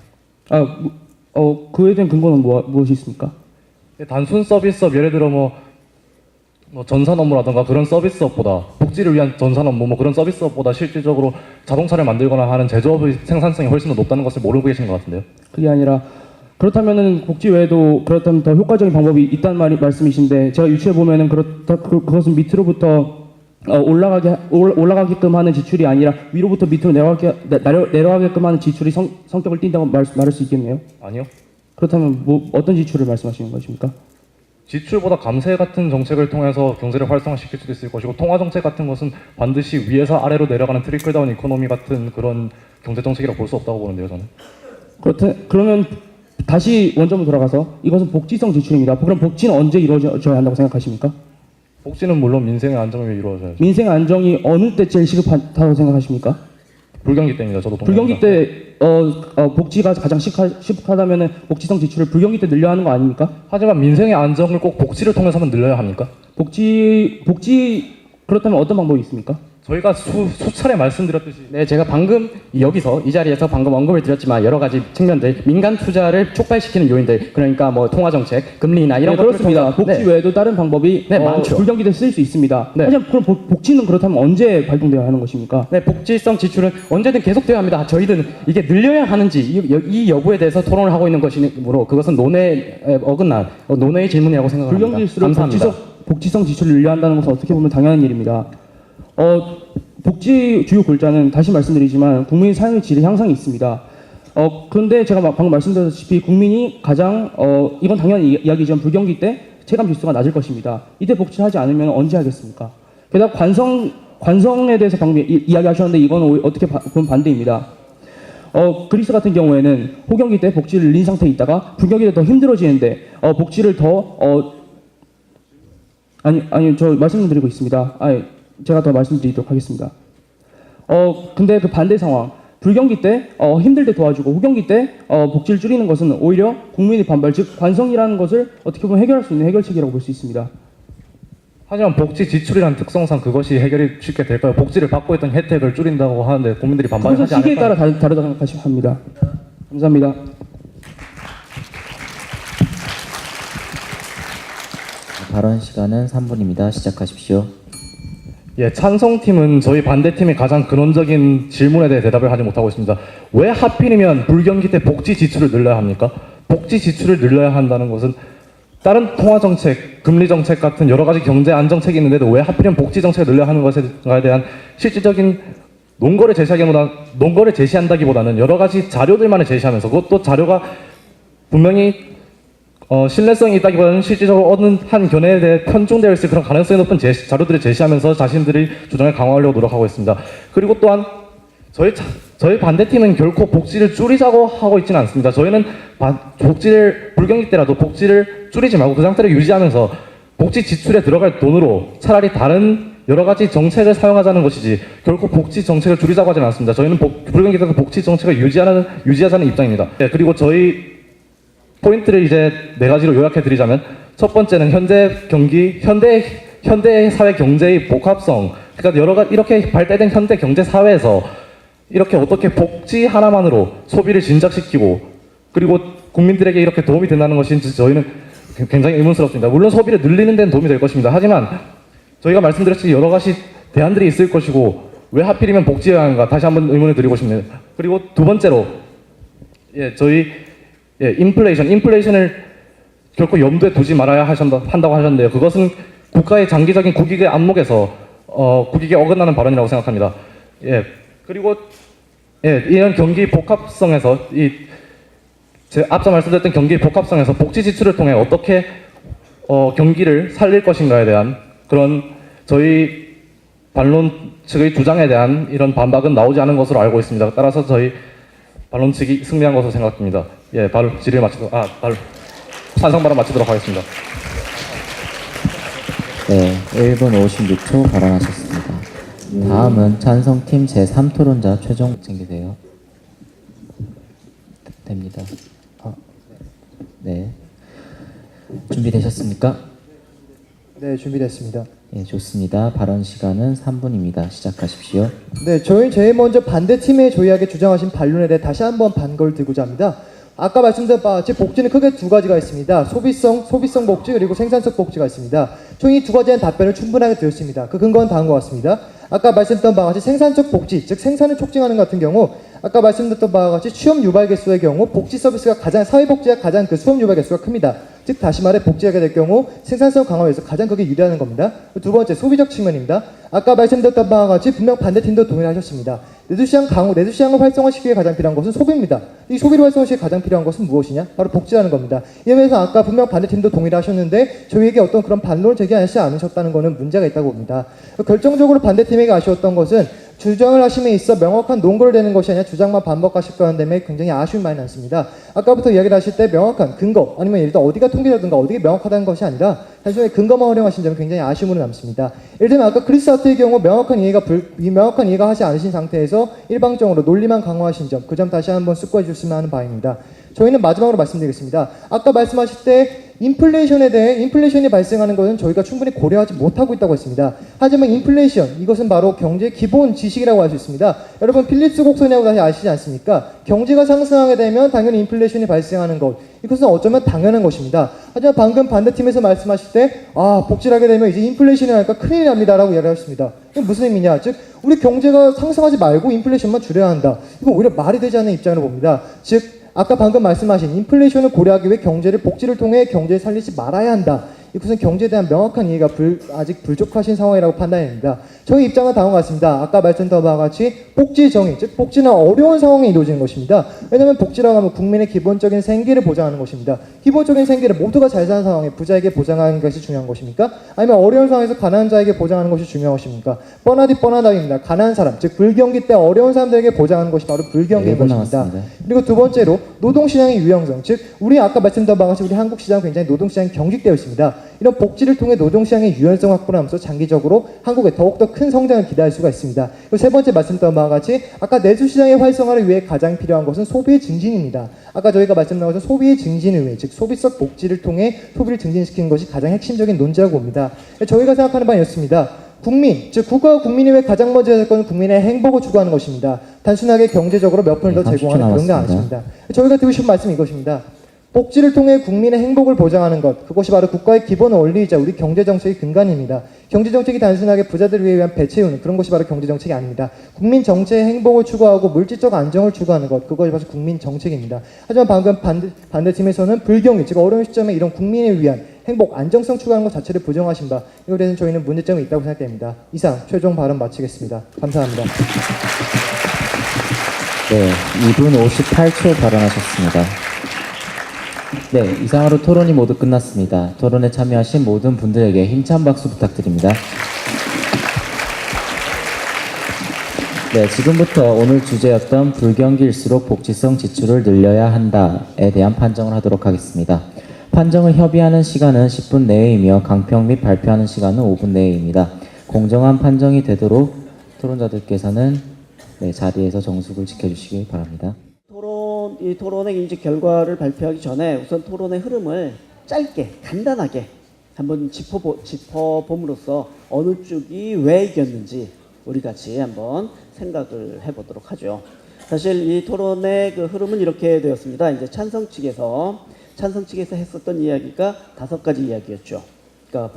그에 대한 근거는 무엇이 있습니까? 예, 단순 서비스업, 예를 들어 뭐 전산 업무라든가 그런 서비스업보다 복지를 위한 전산 업무 뭐 그런 서비스업보다 실질적으로 자동차를 만들거나 하는 제조업의 생산성이 훨씬 더 높다는 것을 모르고 계신 것 같은데요. 그게 아니라 그렇다면은 복지 외에도 그렇다면 더 효과적인 방법이 있다는 말씀이신데 제가 유추해 보면은 그것은 밑으로부터 올라가게끔 하는 지출이 아니라 위로부터 밑으로 내려가게끔 하는 지출이 성격을 띈다고 말할 수 있겠네요. 아니요. 그렇다면 어떤 지출을 말씀하시는 것입니까? 지출보다 감세 같은 정책을 통해서 경제를 활성화시킬 수도 있을 것이고 통화 정책 같은 것은 반드시 위에서 아래로 내려가는 트리클 다운 이코노미 같은 그런 경제 정책이라고 볼 수 없다고 보는데요, 저는. 그러면 다시 원점으로 돌아가서 이것은 복지성 지출입니다. 그럼 복지는 언제 이루어져야 한다고 생각하십니까? 복지는 물론 민생의 안정을 위해 이루어져야죠. 민생 안정이 어느 때 제일 시급하다고 생각하십니까? 불경기 때입니다. 저도 불경기 때 복지가 가장 시급하다면은 복지성 지출을 불경기 때 늘려야 하는 거 아닙니까? 하지만 민생의 안정을 꼭 복지를 통해서만 늘려야 합니까? 복지 그렇다면 어떤 방법이 있습니까? 저희가 수차례 말씀드렸듯이 네, 제가 방금 여기서 이 자리에서 방금 언급을 드렸지만 여러 가지 측면들, 민간 투자를 촉발시키는 요인들, 그러니까 뭐 통화 정책, 금리나 이런 것들을 그렇습니다. 통해서- 복지 네. 외에도 다른 방법이 네, 많죠. 불경기 때 쓸 수 있습니다. 네. 하지만 그럼 복지는 그렇다면 언제 발동되어야 하는 것입니까? 네, 복지성 지출은 언제든 계속되어야 합니다. 저희는 이게 늘려야 하는지 이 여부에 대해서 토론을 하고 있는 것이므로 그것은 논의에 어긋난 논의의 질문이라고 생각합니다. 불경기일수록 감사합니다. 복지성 지출을 늘려야 한다는 것은 어떻게 보면 당연한 일입니다. 복지 주요 골자는 다시 말씀드리지만 국민 삶의 질의 향상이 있습니다. 그런데 제가 방금 말씀드렸다시피 국민이 가장 이건 당연한 이야기지만 불경기 때 체감 지수가 낮을 것입니다. 이때 복지를 하지 않으면 언제 하겠습니까? 게다가 관성에 대해서 방금 이야기하셨는데 이건 어떻게 보면 반대입니다. 그리스 같은 경우에는 호경기 때 복지를 늘린 상태에 있다가 불경기 때 더 힘들어지는데 복지를 더 아니 저 말씀드리고 있습니다. 제가 더 말씀드리도록 하겠습니다. 근데 그 반대 상황, 불경기 때 힘들 때 도와주고 후경기 때 복지를 줄이는 것은 오히려 국민의 반발, 즉 관성이라는 것을 어떻게 보면 해결할 수 있는 해결책이라고 볼 수 있습니다. 하지만 복지 지출이라는 특성상 그것이 해결이 쉽게 될까요? 복지를 받고 있던 혜택을 줄인다고 하는데 국민들이 반발을 그것은 하지 시기에 않을까요? 따라 다르다고 생각합니다. 감사합니다. 발언 시간은 3분입니다. 시작하십시오. 예, 찬성팀은 저희 반대팀의 가장 근원적인 질문에 대해 대답을 하지 못하고 있습니다. 왜 하필이면 불경기 때 복지 지출을 늘려야 합니까? 복지 지출을 늘려야 한다는 것은 다른 통화 정책, 금리 정책 같은 여러 가지 경제 안정책이 있는데도 왜 하필이면 복지 정책을 늘려야 하는 것에 대한 실질적인 논거를 제시한다기보다는 여러 가지 자료들만을 제시하면서 그것도 자료가 분명히 신뢰성이 있다기보다는 실질적으로 어느 한 견해에 대해 편중되어 있을 그런 가능성이 높은 자료들을 제시하면서 자신들의 주장을 강화하려고 노력하고 있습니다. 그리고 또한 저희 반대팀은 결코 복지를 줄이자고 하고 있지는 않습니다. 저희는 불경기 때라도 복지를 줄이지 말고 그 상태를 유지하면서 복지 지출에 들어갈 돈으로 차라리 다른 여러 가지 정책을 사용하자는 것이지 결코 복지 정책을 줄이자고 하지는 않습니다. 저희는 불경기 때도 복지 정책을 유지하자는 입장입니다. 네, 그리고 저희 포인트를 이제 4가지로 요약해 드리자면 첫 번째는 현대 사회 경제의 복합성. 그러니까 이렇게 발달된 현대 경제 사회에서 이렇게 어떻게 복지 하나만으로 소비를 진작시키고 그리고 국민들에게 이렇게 도움이 된다는 것인지 저희는 굉장히 의문스럽습니다. 물론 소비를 늘리는 데는 도움이 될 것입니다. 하지만 저희가 말씀드렸듯이 여러 가지 대안들이 있을 것이고 왜 하필이면 복지여야 하는가 다시 한번 의문을 드리고 싶네요. 그리고 두 번째로 인플레이션을 결코 염두에 두지 말아야 한다고 하셨는데요. 그것은 국가의 장기적인 국익의 안목에서 국익에 어긋나는 발언이라고 생각합니다. 예. 그리고 이런 경기 복합성에서 제 앞서 말씀드렸던 경기 복합성에서 복지 지출을 통해 어떻게 경기를 살릴 것인가에 대한 그런 저희 반론 측의 주장에 대한 이런 반박은 나오지 않은 것으로 알고 있습니다. 따라서 저희 반론 측이 승리한 것으로 생각합니다. 예, 찬성 발언 마치도록 하겠습니다. 네, 1분 56초 발언하셨습니다. 다음은 찬성팀 제3토론자 최종 챙기세요. 됩니다. 네. 준비되셨습니까? 네, 준비됐습니다. 예, 좋습니다. 발언 시간은 3분입니다. 시작하십시오. 네, 저희 제일 먼저 반대팀의 조이하게 주장하신 반론에 대해 다시 한번 반거를 들고자 합니다. 아까 말씀드린 바와 같이 복지는 크게 두 가지가 있습니다. 소비성 복지 그리고 생산성 복지가 있습니다. 총 이 두 가지에 대한 답변을 충분하게 드렸습니다. 그 근거는 다음과 같습니다. 아까 말씀드렸던 바와 같이 생산적 복지, 즉 생산을 촉진하는 같은 경우 아까 말씀드렸던 바와 같이 취업 유발 개수의 경우 복지 서비스가 사회복지가 가장 그 수업 유발 개수가 큽니다. 즉 다시 말해 복지하게 될 경우 생산성 강화에서 가장 크게 유리하는 겁니다. 두 번째 소비적 측면입니다. 아까 말씀드렸던 바와 같이 분명 반대팀도 동의하셨습니다. 내수시장을 활성화시키기 위해 가장 필요한 것은 소비입니다. 이 소비를 활성화시키기 위해 가장 필요한 것은 무엇이냐? 바로 복지라는 겁니다. 이 면에서 아까 분명 반대팀도 동의를 하셨는데 저희에게 어떤 그런 반론을 제기하지 않으셨다는 것은 문제가 있다고 봅니다. 결정적으로 반대팀에게 아쉬웠던 것은 주장을 하심에 있어 명확한 논거를 내는 것이 아니라 주장만 반복하실 거라는 점에 굉장히 아쉬움이 많이 남습니다. 아까부터 이야기를 하실 때 명확한 근거 아니면 예를 들어 어디가 통계라든가 어디가 명확하다는 것이 아니라 단순히 근거만 활용하신 점이 굉장히 아쉬움으로 남습니다. 예를 들면 아까 그리스 사태의 경우 명확한 이해가 하지 않으신 상태에서 일방적으로 논리만 강화하신 점, 그 점 다시 한번 숙고해 주셨으면 하는 바입니다. 저희는 마지막으로 말씀드리겠습니다. 아까 말씀하실 때 인플레이션이 발생하는 것은 저희가 충분히 고려하지 못하고 있다고 했습니다. 하지만 인플레이션, 이것은 바로 경제의 기본 지식이라고 할 수 있습니다. 여러분 필립스 곡선이라고 다시 아시지 않습니까? 경제가 상승하게 되면 당연히 인플레이션이 발생하는 것, 이것은 어쩌면 당연한 것입니다. 하지만 방금 반대팀에서 말씀하실 때 복지를 하게 되면 이제 인플레이션이 나니까 큰일 납니다 라고 이야기하셨습니다. 이게 무슨 의미냐? 즉 우리 경제가 상승하지 말고 인플레이션만 줄여야 한다. 이건 오히려 말이 되지 않는 입장으로 봅니다. 즉 아까 방금 말씀하신 인플레이션을 고려하기 위해 복지를 통해 경제를 살리지 말아야 한다. 이것은 경제에 대한 명확한 이해가 아직 부족하신 상황이라고 판단됩니다. 저희 입장은 다음과 같습니다. 아까 말씀드린 바와 같이 복지 정의, 즉 복지는 어려운 상황에 이루어지는 것입니다. 왜냐하면 복지라고 하면 국민의 기본적인 생계를 보장하는 것입니다. 기본적인 생계를 모두가 잘 사는 상황에 부자에게 보장하는 것이 중요한 것입니까? 아니면 어려운 상황에서 가난한 자에게 보장하는 것이 중요한 것입니까? 뻔하다입니다. 가난한 사람, 즉 불경기 때 어려운 사람들에게 보장하는 것이 바로 불경기인 것입니다. 그리고 두 번째로 노동시장의 유연성, 즉 우리 아까 말씀드린 바와 같이 우리 한국 시장은 굉장히 노동시장이 경직되어 있습니다. 이런 복지를 통해 노동시장의 유연성 확보를 하면서 장기적으로 한국에 더욱더 큰 성장을 기대할 수가 있습니다. 그리고 세 번째 말씀드린 바와 같이 아까 내수시장의 활성화를 위해 가장 필요한 것은 소비의 증진입니다. 아까 저희가 말씀드린 것은 소비의 증진을 위해, 즉 소비성 복지를 통해 소비를 증진시키는 것이 가장 핵심적인 논지라고 봅니다. 저희가 생각하는 바는 이렇습니다. 즉 국가와 국민이 왜 가장 먼저 해야 할 것은 국민의 행복을 추구하는 것입니다. 단순하게 경제적으로 몇 푼을 더 제공하는 그런 게 아닙니다. 저희가 드리고 싶은 말씀은 이것입니다. 복지를 통해 국민의 행복을 보장하는 것, 그것이 바로 국가의 기본 원리이자 우리 경제정책의 근간입니다. 경제정책이 단순하게 부자들을 위한 배 채우는 그런 것이 바로 경제정책이 아닙니다. 국민 전체의 행복을 추구하고 물질적 안정을 추구하는 것, 그것이 바로 국민정책입니다. 하지만 방금 반대팀에서는 불경기, 즉 어려운 시점에 이런 국민을 위한 행복, 안정성 추구하는 것 자체를 부정하신 바, 이거에 대해서는 저희는 문제점이 있다고 생각됩니다. 이상 최종 발언 마치겠습니다. 감사합니다. 네, 2분 58초 발언하셨습니다. 네, 이상으로 토론이 모두 끝났습니다. 토론에 참여하신 모든 분들에게 힘찬 박수 부탁드립니다. 네, 지금부터 오늘 주제였던 불경기일수록 복지성 지출을 늘려야 한다에 대한 판정을 하도록 하겠습니다. 판정을 협의하는 시간은 10분 내외이며 강평 및 발표하는 시간은 5분 내외입니다. 공정한 판정이 되도록 토론자들께서는 자리에서 정숙을 지켜주시기 바랍니다. 이 토론의 이제 결과를 발표하기 전에 우선 토론의 흐름을 짧게 간단하게 한번 짚어봄으로써 어느 쪽이 왜 이겼는지 우리 같이 한번 생각을 해보도록 하죠. 사실 이 토론의 그 흐름은 이렇게 되었습니다. 이제 찬성 측에서 했었던 이야기가 5가지 이야기였죠. 그러니까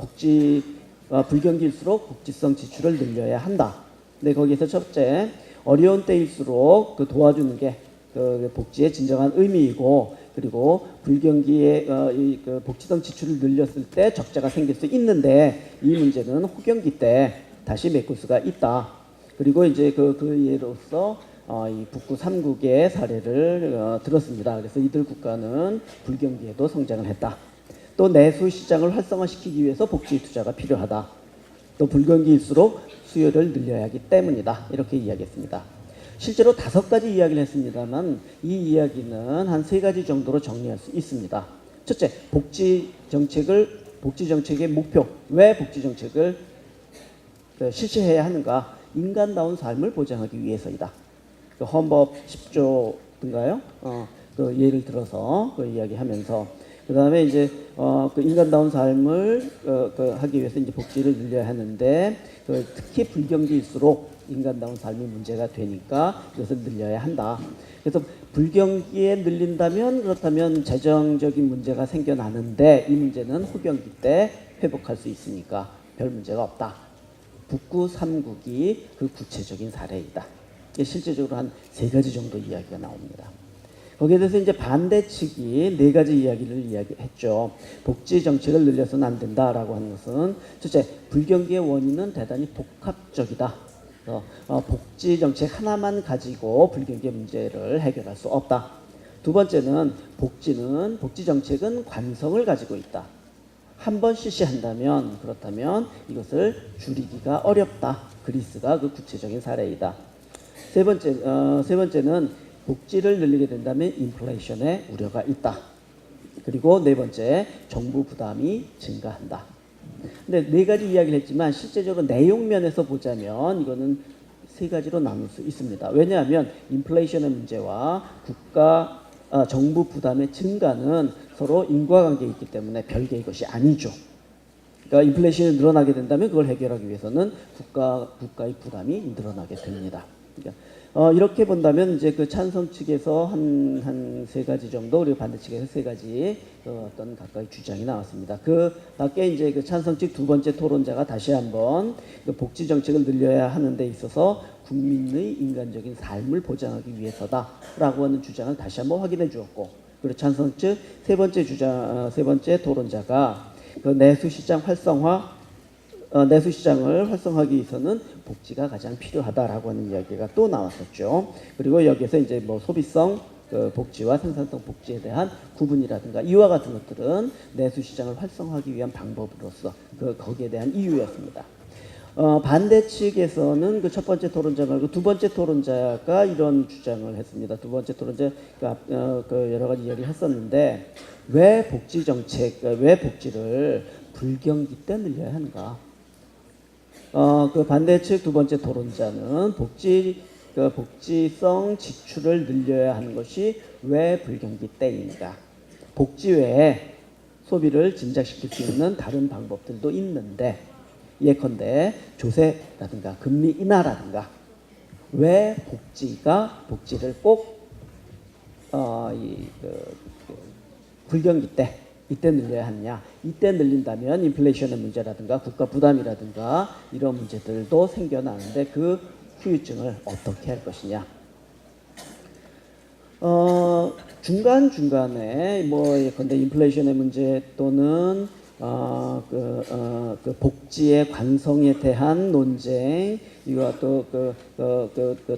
불경기일수록 복지성 지출을 늘려야 한다. 근데 거기에서 첫째, 어려운 때일수록 그 도와주는 게 그 복지의 진정한 의미이고, 그리고 불경기에 그 복지성 지출을 늘렸을 때 적자가 생길 수 있는데 이 문제는 호경기 때 다시 메꿀 수가 있다. 그리고 이제 그 예로서 이 북구 3국의 사례를 들었습니다. 그래서 이들 국가는 불경기에도 성장을 했다. 또 내수 시장을 활성화시키기 위해서 복지 투자가 필요하다. 또 불경기일수록 수요를 늘려야 하기 때문이다. 이렇게 이야기했습니다. 실제로 5가지 이야기를 했습니다만 이 이야기는 한 3가지 정도로 정리할 수 있습니다. 첫째, 복지 정책의 목표, 왜 복지 정책을 실시해야 하는가? 인간다운 삶을 보장하기 위해서이다. 그 헌법 10조인가요? 그 예를 들어서 그 이야기하면서 그 다음에 이제 그 인간다운 삶을 하기 위해서 이제 복지를 늘려야 하는데 특히 불경기일수록 인간다운 삶이 문제가 되니까 이것을 늘려야 한다. 그래서 불경기에 늘린다면 그렇다면 재정적인 문제가 생겨나는데 이 문제는 호경기 때 회복할 수 있으니까 별 문제가 없다. 북구 3국이 그 구체적인 사례이다. 실제적으로 한 3가지 정도 이야기가 나옵니다. 거기에 대해서 이제 반대 측이 4가지 이야기를 이야기했죠. 복지 정책을 늘려서는 안 된다라고 하는 것은 첫째, 불경기의 원인은 대단히 복합적이다. 복지 정책 하나만 가지고 불경기의 문제를 해결할 수 없다. 두 번째는 복지 정책은 관성을 가지고 있다. 한 번 실시한다면 그렇다면 이것을 줄이기가 어렵다. 그리스가 그 구체적인 사례이다. 세 번째는 복지를 늘리게 된다면 인플레이션의 우려가 있다. 그리고 4번째, 정부 부담이 증가한다. 근데 4가지 이야기를 했지만 실제적으로 내용 면에서 보자면 이거는 3가지로 나눌 수 있습니다. 왜냐하면 인플레이션의 문제와 정부 부담의 증가는 서로 인과관계에 있기 때문에 별개의 것이 아니죠. 그러니까 인플레이션이 늘어나게 된다면 그걸 해결하기 위해서는 국가의 부담이 늘어나게 됩니다. 그러니까 이렇게 본다면 이제 그 찬성 측에서 한 3가지 정도 그리고 반대 측에서 3가지 어떤 각각의 주장이 나왔습니다. 그 밖에 이제 그 찬성 측 2번째 토론자가 다시 한번 그 복지 정책을 늘려야 하는 데 있어서 국민의 인간적인 삶을 보장하기 위해서다라고 하는 주장을 다시 한번 확인해 주었고, 그리고 찬성 측 3번째 토론자가 그 내수 시장을 활성화하기 위해서는 복지가 가장 필요하다라고 하는 이야기가 또 나왔었죠. 그리고 여기에서 이제 뭐 소비성 복지와 생산성 복지에 대한 구분이라든가 이와 같은 것들은 내수 시장을 활성화하기 위한 방법으로서 거기에 대한 이유였습니다. 반대 측에서는 그 첫 번째 토론자 말고 2번째 토론자가 이런 주장을 했습니다. 2번째 토론자가 여러 가지 이야기를 했었는데 왜 복지를 불경기 때 늘려야 하는가? 그 반대 측 2번째 토론자는 복지성 지출을 늘려야 하는 것이 왜 불경기 때인가? 복지 외에 소비를 진작시킬 수 있는 다른 방법들도 있는데 예컨대 조세라든가 금리 인하라든가 왜 복지를 꼭 불경기 때 이때 늘려야 하느냐? 이때 늘린다면 인플레이션의 문제라든가 국가 부담이라든가 이런 문제들도 생겨나는데 그 후유증을 어떻게 할 것이냐? 중간중간에 뭐 예컨대 인플레이션의 문제 또는 복지의 관성에 대한 논쟁, 이와 또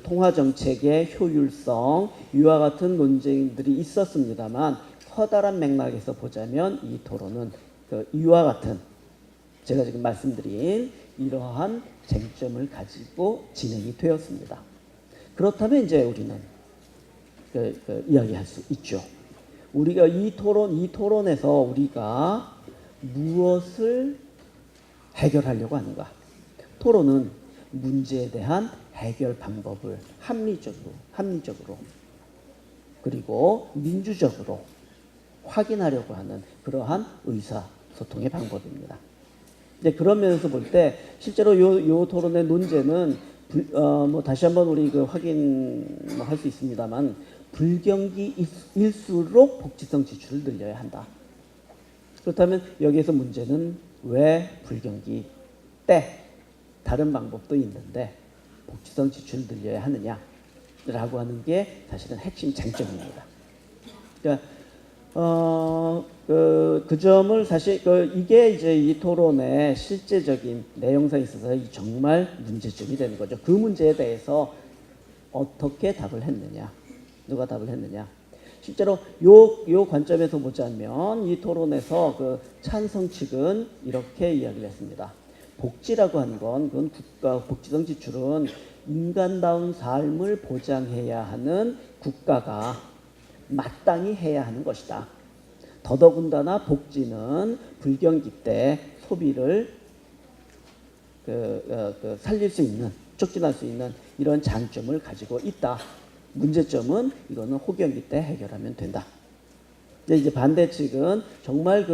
통화 정책의 효율성, 이와 같은 논쟁들이 있었습니다만 커다란 맥락에서 보자면 이 토론은 이와 같은 제가 지금 말씀드린 이러한 쟁점을 가지고 진행이 되었습니다. 그렇다면 이제 우리는 이야기할 수 있죠. 우리가 이 토론에서 우리가 무엇을 해결하려고 하는가? 토론은 문제에 대한 해결 방법을 합리적으로 그리고 민주적으로 확인하려고 하는 그러한 의사소통의 방법입니다. 이제 그런 면에서 볼 때 실제로 요 토론의 논제는 뭐 다시 한번 우리 확인할 수 있습니다만 불경기일수록 복지성 지출을 늘려야 한다. 그렇다면 여기에서 문제는 왜 불경기 때 다른 방법도 있는데 복지성 지출을 늘려야 하느냐라고 하는 게 사실은 핵심 쟁점입니다. 그러니까 그 점을 사실 이게 이제 이 토론의 실제적인 내용상에 있어서 정말 문제점이 되는 거죠. 그 문제에 대해서 어떻게 답을 했느냐, 누가 답을 했느냐. 실제로 요 관점에서 보자면 이 토론에서 그 찬성 측은 이렇게 이야기를 했습니다. 복지라고 하는 건 그건 국가 복지성 지출은 인간다운 삶을 보장해야 하는 국가가 마땅히 해야 하는 것이다. 더더군다나 복지는 불경기 때 소비를 살릴 수 있는, 촉진할 수 있는 이런 장점을 가지고 있다. 문제점은 이거는 호경기 때 해결하면 된다. 근데 이제 반대 측은 정말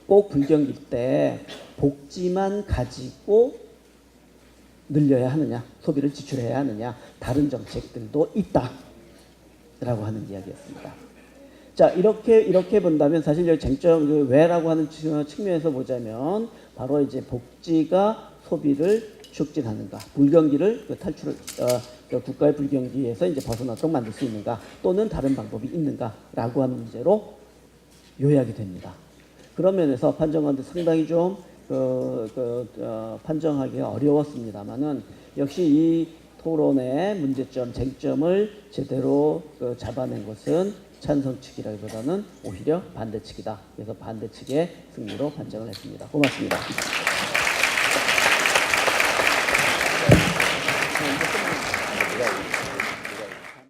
꼭 불경기 때 복지만 가지고 늘려야 하느냐, 소비를 지출해야 하느냐, 다른 정책들도 있다라고 하는 이야기였습니다. 자, 이렇게 본다면 사실 여기 쟁점 왜라고 하는 측면에서 보자면 바로 이제 복지가 소비를 촉진하는가, 불경기를 국가의 불경기에서 이제 벗어나도록 만들 수 있는가, 또는 다른 방법이 있는가라고 하는 문제로 요약이 됩니다. 그런 면에서 판정하는데 상당히 좀 판정하기가 어려웠습니다만은 역시 이 토론의 문제점, 쟁점을 제대로 잡아낸 것은 찬성 측이라기보다는 오히려 반대 측이다. 그래서 반대 측의 승리로 판정을 했습니다. 고맙습니다.